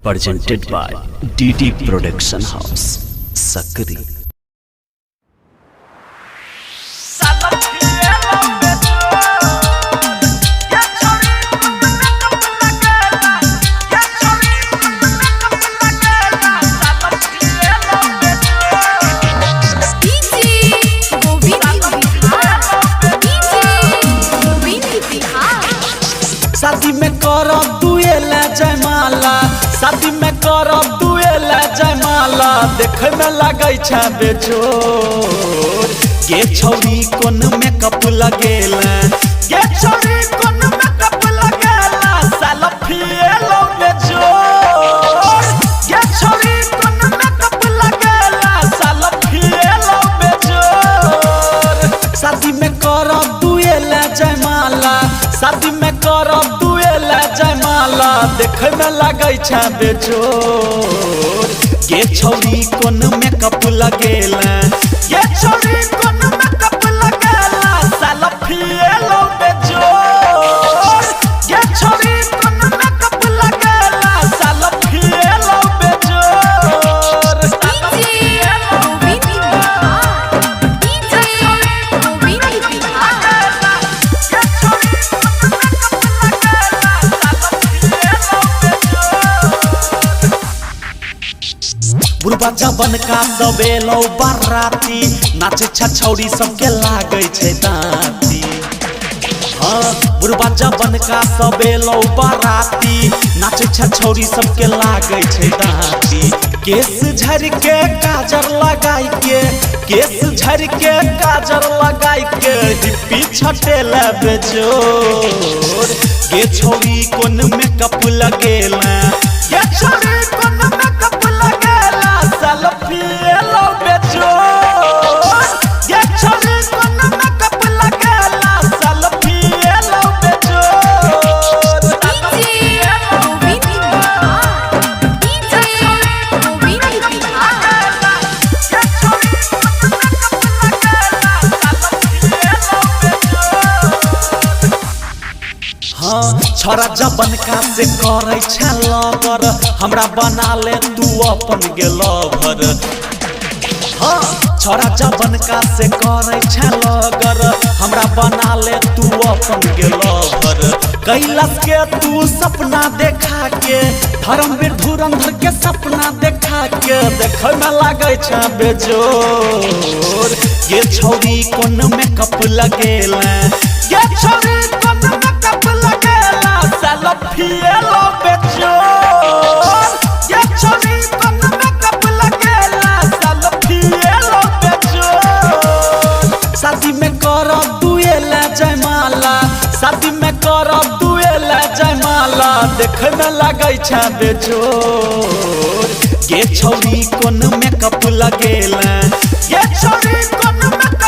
presented by DD Production House, Sakri. शादी में करब दुएला जयमाला, शादी में करब दुएला जयमाला, देखे में लगे छै बेजोर। गे छौरी कोन मेकअप लगेला, गे छौरी कोन मेकअप लगेला, सेल्फी एलो बेजोर। गे छौरी कोन मेकअप लगेला, सेल्फी एलो बेजोर। शादी में करब दुएला जयमाला, शादी में करब दुएला जयमाला, देखे में लगे छै बेजोर। गे छौरी कोन मेकअप लगेला, गे छौरी कोन मेकअप लगेला, सेल्फी एलो बेजोर। गे छौरी कोन मेकअप लगेला, सेल्फी एलो बेजोर। बुढ़बा जबन का सबेलो बाराती, नाचे छछौड़ी सबके लागे छै दाती। हाँ बुढ़बा जबन का सबेलो बाराती, नाचे छछौड़ी सबके लागे छै दाती। केस झड़ के काजर लगाई के, केस झड़ के काजर लगाई के, हिप्पी छटेला बेजोर। गे छौरी कोन मेकअप लगेला, गे छौरी कोन मेकअप लगेला, सेल्फी एलो बेजोर। गे छौरी कोन मेकअप लगेला, सेल्फी एलो बेजोर। हाँ छोरा जबन का से करे छै लवर, हमरा बना ले तू अपन गेलवर। हाँ छोरा जबन का से करे छै लवर, हमरा बना ले तू अपन गेलवर। कैलाश के तू सपना देखा के, धर्मवीर धुरंधर के सपना देखा के, देखे में लागे छै बेजोर। गे छौरी कोन मेकअप लगेला, गे छौरी कोन मेकअप लगेला, सेल्फी एलो बेजोर। गे छौरी कोन मेकअप लगेला, सेल्फी एलो बेजोर। शादी में करब दुएला जयमाला, शादी में करब दुएला जयमाला, देखे में लगे छै बेजोर। गे छौरी कोन मेकअप लगेला, गे छौरी कोन मेकअप